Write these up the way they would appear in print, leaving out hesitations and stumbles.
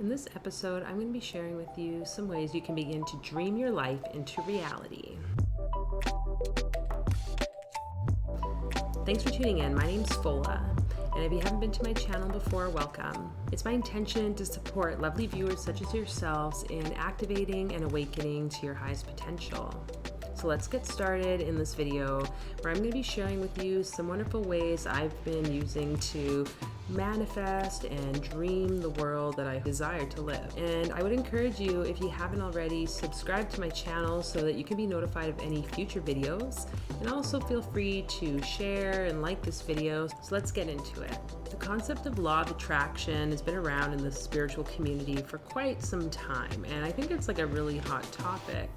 In this episode, I'm going to be sharing with you some ways you can begin to dream your life into reality. Thanks for tuning in. My name's Fola, and if you haven't been to my channel before, welcome. It's my intention to support lovely viewers such as yourselves in activating and awakening to your highest potential. So let's get started in this video where I'm going to be sharing with you some wonderful ways I've been using to manifest and dream the world that I desire to live. And I would encourage you, if you haven't already, subscribe to my channel so that you can be notified of any future videos. And also feel free to share and like this video. So let's get into it. The concept of law of attraction has been around in the spiritual community for quite some time, and I think it's like a really hot topic.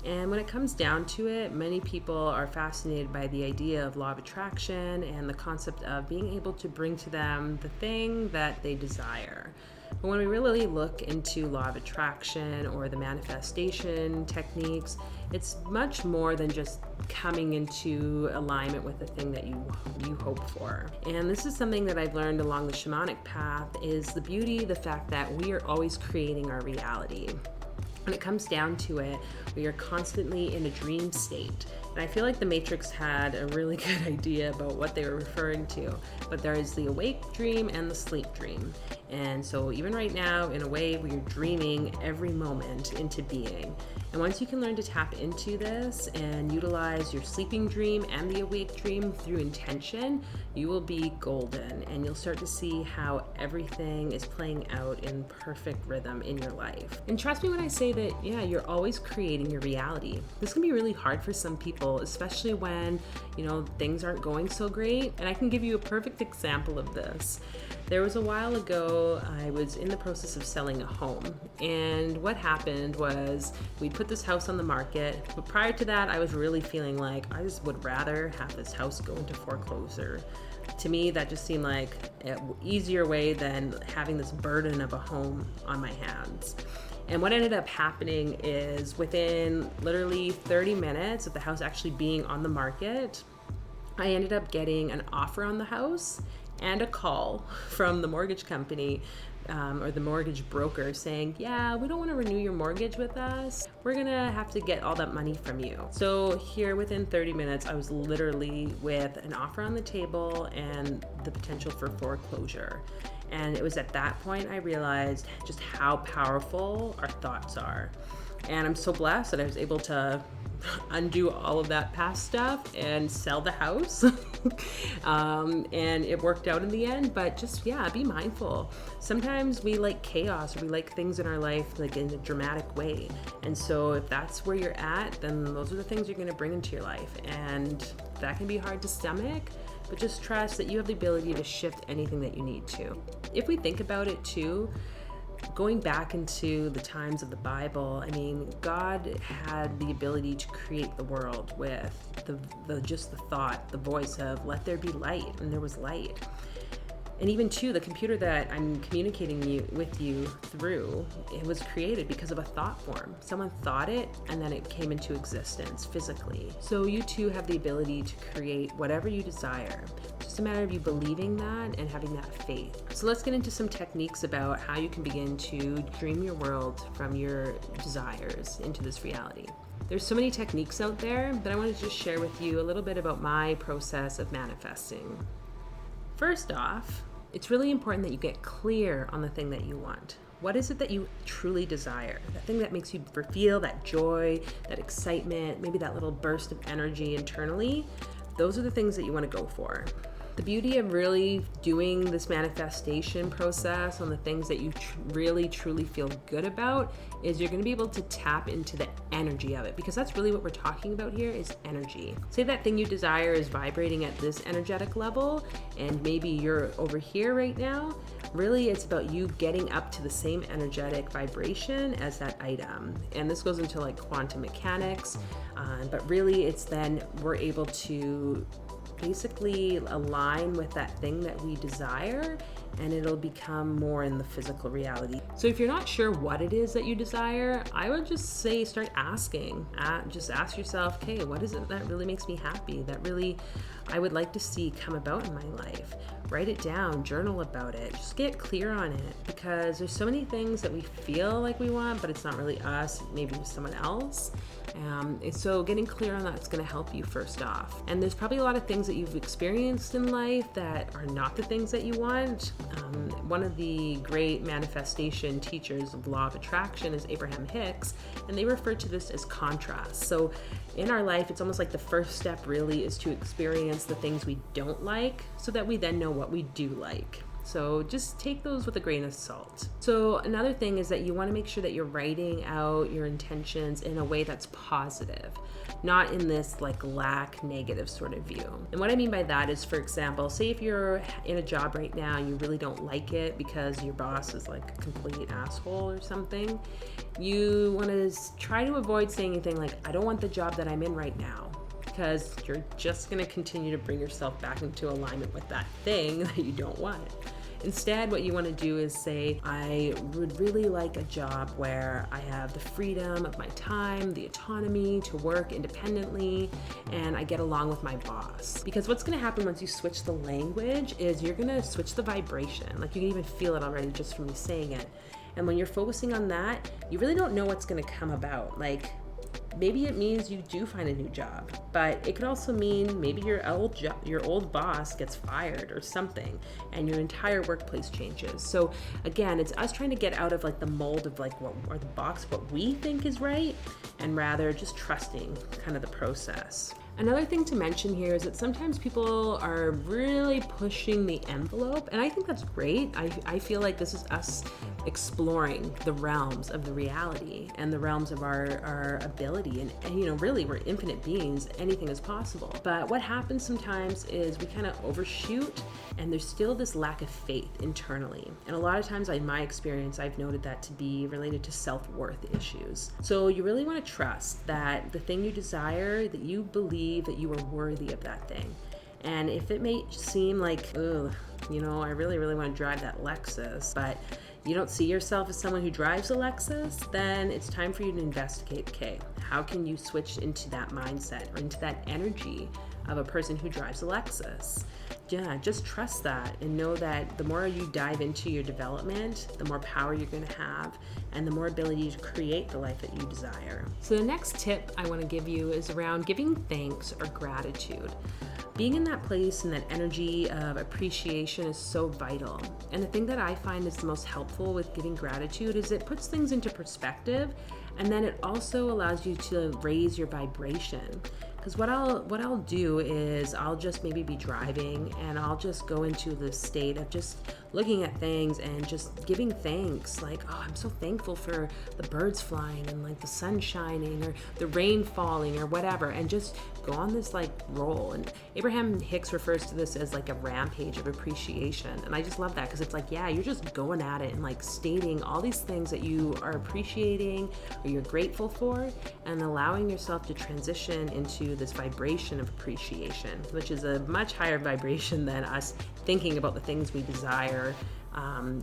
And when it comes down to it, many people are fascinated by the idea of law of attraction and the concept of being able to bring to them the thing that they desire. But when we really look into law of attraction or the manifestation techniques, it's much more than just coming into alignment with the thing that you hope for. And this is something that I've learned along the shamanic path, is the beauty, the fact that we are always creating our reality. When it comes down to it, we are constantly in a dream state. And I feel like the Matrix had a really good idea about what they were referring to. But there is the awake dream and the sleep dream. And so even right now, in a way, we're dreaming every moment into being. And once you can learn to tap into this and utilize your sleeping dream and the awake dream through intention, you will be golden, and you'll start to see how everything is playing out in perfect rhythm in your life. And trust me when I say that, yeah, you're always creating your reality. This can be really hard for some people, especially when, things aren't going so great. And I can give you a perfect example of this. There was a while ago, I was in the process of selling a home, and what happened was we put this house on the market, but prior to that, I was really feeling like I just would rather have this house go into foreclosure. To me, that just seemed like an easier way than having this burden of a home on my hands. And what ended up happening is within literally 30 minutes of the house actually being on the market, I ended up getting an offer on the house and a call from the mortgage company or the mortgage broker saying, yeah, we don't want to renew your mortgage with us. We're going to have to get all that money from you. So here within 30 minutes, I was literally with an offer on the table and the potential for foreclosure. And it was at that point I realized just how powerful our thoughts are. And I'm so blessed that I was able to undo all of that past stuff and sell the house. And it worked out in the end, but just, be mindful. Sometimes we like chaos, or we like things in our life like in a dramatic way. And so if that's where you're at, then those are the things you're going to bring into your life. And that can be hard to stomach, but just trust that you have the ability to shift anything that you need to. If we think about it too, going back into the times of the Bible, God had the ability to create the world with the thought, the voice of let there be light, and there was light. And even too, the computer that I'm communicating with you through, it was created because of a thought form. Someone thought it, and then it came into existence physically. So you too have the ability to create whatever you desire. It's just a matter of you believing that and having that faith. So let's get into some techniques about how you can begin to dream your world from your desires into this reality. There's so many techniques out there, but I want to just share with you a little bit about my process of manifesting. First off, it's really important that you get clear on the thing that you want. What is it that you truly desire? That thing that makes you feel that joy, that excitement, maybe that little burst of energy internally. Those are the things that you want to go for. The beauty of really doing this manifestation process on the things that you really truly feel good about is you're going to be able to tap into the energy of it, because that's really what we're talking about here is energy. Say that thing you desire is vibrating at this energetic level, and maybe you're over here right now. Really, it's about you getting up to the same energetic vibration as that item. And this goes into like quantum mechanics, but really it's then we're able to basically align with that thing that we desire and it'll become more in the physical reality. So if you're not sure what it is that you desire, I would just say start asking. Just ask yourself, okay, what is it that really makes me happy, that really I would like to see come about in my life? Write it down, journal about it, just get clear on it, because there's so many things that we feel like we want, but it's not really us, maybe it's someone else. So getting clear on that's going to help you first off. And there's probably a lot of things that you've experienced in life that are not the things that you want. One of the great manifestation teachers of law of attraction is Abraham Hicks, and they refer to this as contrast. So in our life, it's almost like the first step really is to experience the things we don't like so that we then know what we do like. So just take those with a grain of salt. So another thing is that you want to make sure that you're writing out your intentions in a way that's positive, not in this like lack negative sort of view. And what I mean by that is, for example, say if you're in a job right now and you really don't like it because your boss is like a complete asshole or something, you want to try to avoid saying anything like, I don't want the job that I'm in right now, because you're just going to continue to bring yourself back into alignment with that thing that you don't want. Instead, what you want to do is say, I would really like a job where I have the freedom of my time, the autonomy to work independently, and I get along with my boss. Because what's going to happen once you switch the language is you're going to switch the vibration. Like you can even feel it already just from me saying it. And when you're focusing on that, you really don't know what's going to come about. Like, maybe it means you do find a new job, but it could also mean maybe your old boss gets fired or something, and your entire workplace changes. So again, it's us trying to get out of like the mold of like what or the box what we think is right, and rather just trusting kind of the process. Another thing to mention here is that sometimes people are really pushing the envelope, and I think that's great. I feel like this is us exploring the realms of the reality and the realms of our ability, and you know, really we're infinite beings, anything is possible. But what happens sometimes is we kind of overshoot, and there's still this lack of faith internally. And a lot of times, in my experience, I've noted that to be related to self-worth issues. So you really want to trust that the thing you desire, that you believe that you are worthy of that thing. And if it may seem like, ugh, you know, I really want to drive that Lexus, but you don't see yourself as someone who drives a Lexus, then it's time for you to investigate, okay, how can you switch into that mindset or into that energy of a person who drives a Lexus? Yeah, just trust that and know that the more you dive into your development, the more power you're going to have and the more ability to create the life that you desire. So the next tip I want to give you is around giving thanks or gratitude. Being in that place and that energy of appreciation is so vital. And the thing that I find is the most helpful with giving gratitude is it puts things into perspective, and then it also allows you to raise your vibration. Because what I'll do is I'll just maybe be driving and I'll just go into the state of just looking at things and just giving thanks. Like, oh, I'm so thankful for the birds flying and like the sun shining or the rain falling or whatever, and just go on this like roll. And Abraham Hicks refers to this as like a rampage of appreciation. And I just love that because it's like, yeah, you're just going at it and like stating all these things that you are appreciating or you're grateful for, and allowing yourself to transition into this vibration of appreciation, which is a much higher vibration than us thinking about the things we desire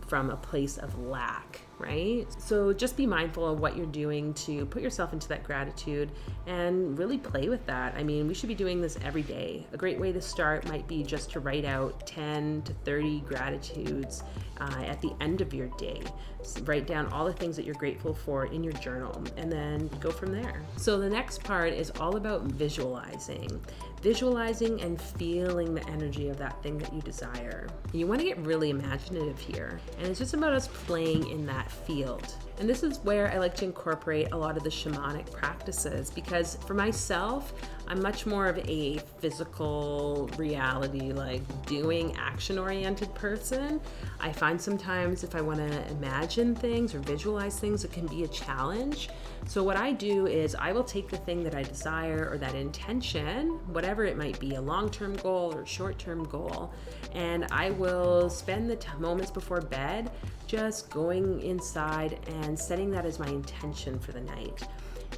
from a place of lack, right? So just be mindful of what you're doing to put yourself into that gratitude and really play with that. I mean, we should be doing this every day. A great way to start might be just to write out 10 to 30 gratitudes at the end of your day. So write down all the things that you're grateful for in your journal and then go from there. So the next part is all about visualizing and feeling the energy of that thing that you desire. You want to get really imaginative here, and it's just about us playing in that field. And this is where I like to incorporate a lot of the shamanic practices, because for myself, I'm much more of a physical reality, like doing action-oriented person. I find sometimes if I want to imagine things or visualize things, it can be a challenge. So what I do is I will take the thing that I desire or that intention, whatever it might be, a long-term goal or short-term goal, and I will spend the moments before bed just going inside and setting that as my intention for the night.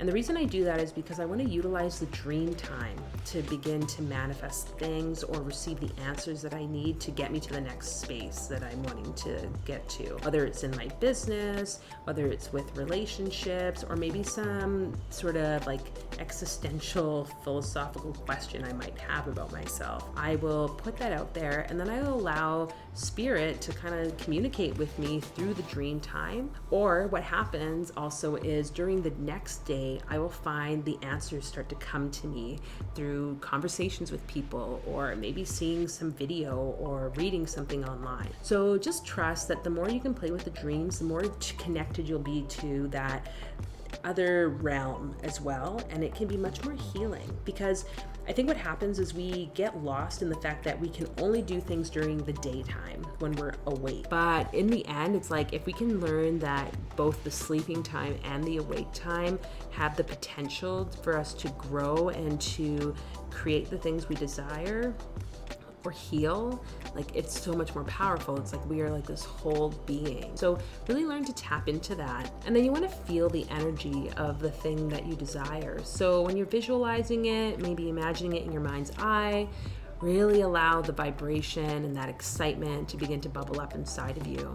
And the reason I do that is because I want to utilize the dream time to begin to manifest things or receive the answers that I need to get me to the next space that I'm wanting to get to. Whether it's in my business, whether it's with relationships, or maybe some sort of like existential philosophical question I might have about myself. I will put that out there, and then I will allow spirit to kind of communicate with me through the dream time. Or what happens also is during the next day, I will find the answers start to come to me through conversations with people, or maybe seeing some video or reading something online. So just trust that the more you can play with the dreams, the more connected you'll be to that other realm as well, and it can be much more healing. Because I think what happens is we get lost in the fact that we can only do things during the daytime when we're awake. But in the end, it's like if we can learn that both the sleeping time and the awake time have the potential for us to grow and to create the things we desire or heal, like it's so much more powerful. It's like we are like this whole being. So really learn to tap into that. And then you want to feel the energy of the thing that you desire. So when you're visualizing it, maybe imagining it in your mind's eye, really allow the vibration and that excitement to begin to bubble up inside of you.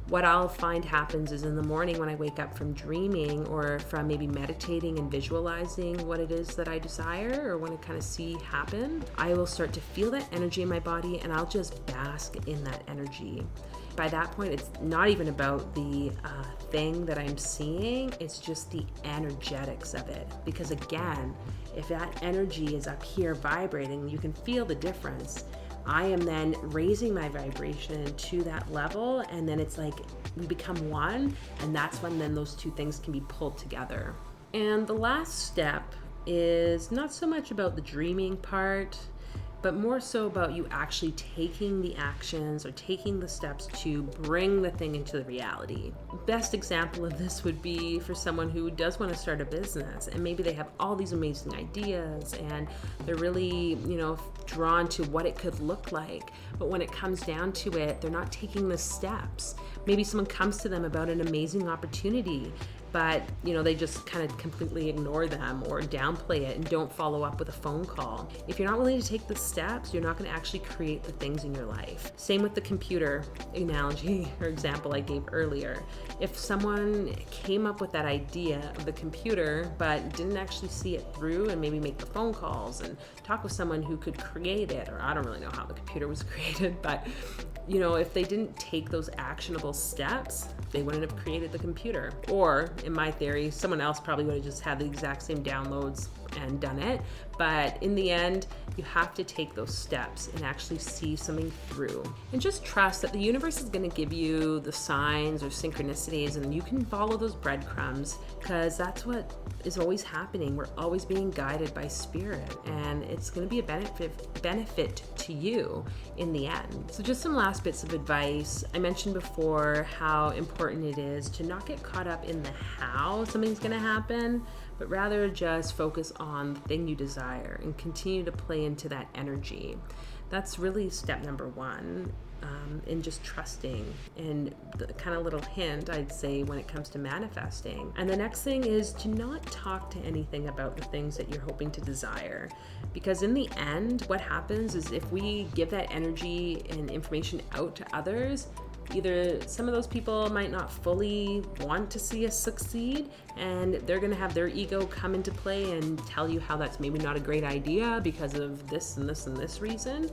What I'll find happens is in the morning when I wake up from dreaming or from maybe meditating and visualizing what it is that I desire or want to kind of see happen, I will start to feel that energy in my body, and I'll just bask in that energy. By that point, it's not even about the thing that I'm seeing, it's just the energetics of it. Because again, if that energy is up here vibrating, you can feel the difference. I am then raising my vibration to that level, and then it's like we become one, and that's when then those two things can be pulled together. And the last step is not so much about the dreaming part, but more so about you actually taking the actions or taking the steps to bring the thing into the reality. Best example of this would be for someone who does want to start a business, and maybe they have all these amazing ideas and they're really, drawn to what it could look like. But when it comes down to it, they're not taking the steps. Maybe someone comes to them about an amazing opportunity, but they just kind of completely ignore them or downplay it and don't follow up with a phone call. If you're not willing to take the steps, you're not going to actually create the things in your life. Same with the computer analogy or example I gave earlier. If someone came up with that idea of the computer but didn't actually see it through and maybe make the phone calls and talk with someone who could create it, or I don't really know how the computer was created, but if they didn't take those actionable steps, they wouldn't have created the computer. Or in my theory, someone else probably would have just had the exact same downloads and done it. But in the end, you have to take those steps and actually see something through. And just trust that the universe is going to give you the signs or synchronicities, and you can follow those breadcrumbs, because that's what is always happening. We're always being guided by spirit, and it's going to be a benefit to you in the end. So just some last bits of advice. I mentioned before how important it is to not get caught up in the how something's going to happen, but rather just focus on the thing you desire and continue to play into that energy. That's really step number one, in just trusting, and the kind of little hint I'd say when it comes to manifesting. And the next thing is to not talk to anything about the things that you're hoping to desire, because in the end, what happens is if we give that energy and information out to others, either some of those people might not fully want to see us succeed, and they're going to have their ego come into play and tell you how that's maybe not a great idea because of this and this and this reason.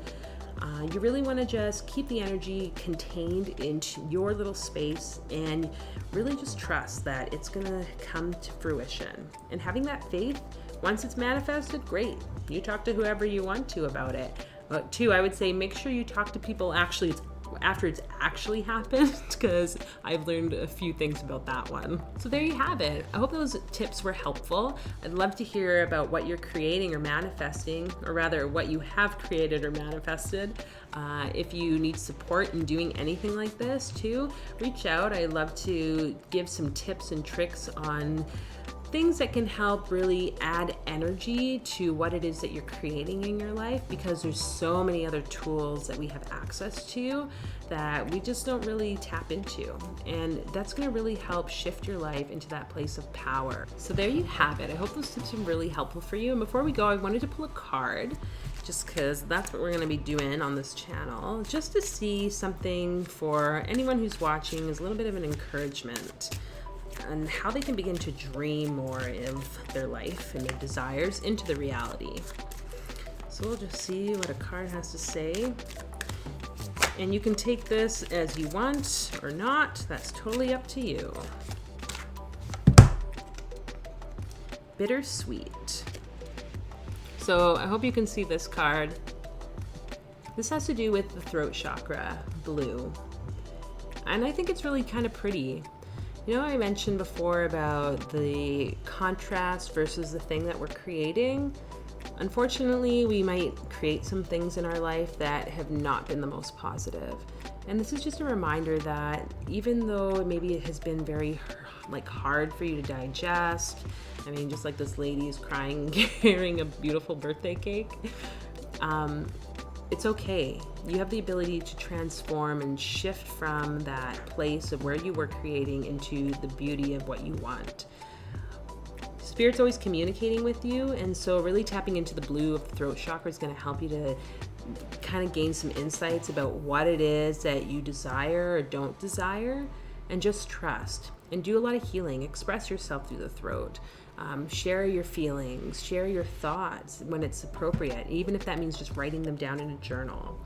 You really want to just keep the energy contained into your little space and really just trust that it's going to come to fruition. And having that faith, once it's manifested, great. You talk to whoever you want to about it. But two, I would say make sure you talk to people after it's actually happened, because I've learned a few things about that one. So there you have it. I hope those tips were helpful. I'd love to hear about what you're creating or manifesting, or rather what you have created or manifested. If you need support in doing anything like this too, reach out. I'd love to give some tips and tricks on things that can help really add energy to what it is that you're creating in your life, because there's so many other tools that we have access to that we just don't really tap into. And that's going to really help shift your life into that place of power. So there you have it. I hope those tips are really helpful for you. And before we go, I wanted to pull a card, just because that's what we're going to be doing on this channel, just to see something for anyone who's watching as a little bit of an encouragement and how they can begin to dream more of their life and their desires into the reality. So we'll just see what a card has to say. And you can take this as you want or not. That's totally up to you. Bittersweet. So I hope you can see this card. This has to do with the throat chakra, blue. And I think it's really kind of pretty. You know, I mentioned before about the contrast versus the thing that we're creating. Unfortunately, we might create some things in our life that have not been the most positive. And this is just a reminder that even though maybe it has been very hard for you to digest, I mean, just like this lady is crying carrying a beautiful birthday cake, it's okay. You have the ability to transform and shift from that place of where you were creating into the beauty of what you want. Spirit's always communicating with you, and so really tapping into the blue of the throat chakra is going to help you to kind of gain some insights about what it is that you desire or don't desire, and just trust and do a lot of healing. Express yourself through the throat. Share your feelings, share your thoughts when it's appropriate, even if that means just writing them down in a journal.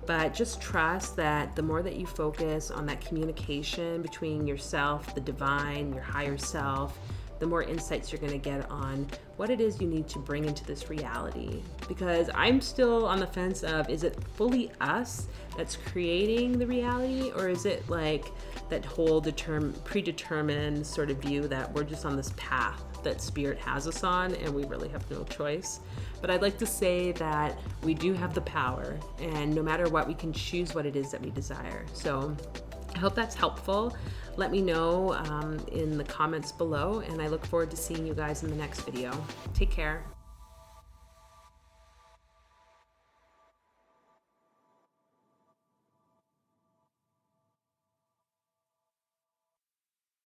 But just trust that the more that you focus on that communication between yourself, the divine, your higher self, the more insights you're going to get on what it is you need to bring into this reality. Because I'm still on the fence of, is it fully us that's creating the reality, or is it like that whole predetermined sort of view that we're just on this path that Spirit has us on and we really have no choice? But I'd like to say that we do have the power, and no matter what, we can choose what it is that we desire. So I hope that's helpful. Let me know in the comments below, and I look forward to seeing you guys in the next video. Take care.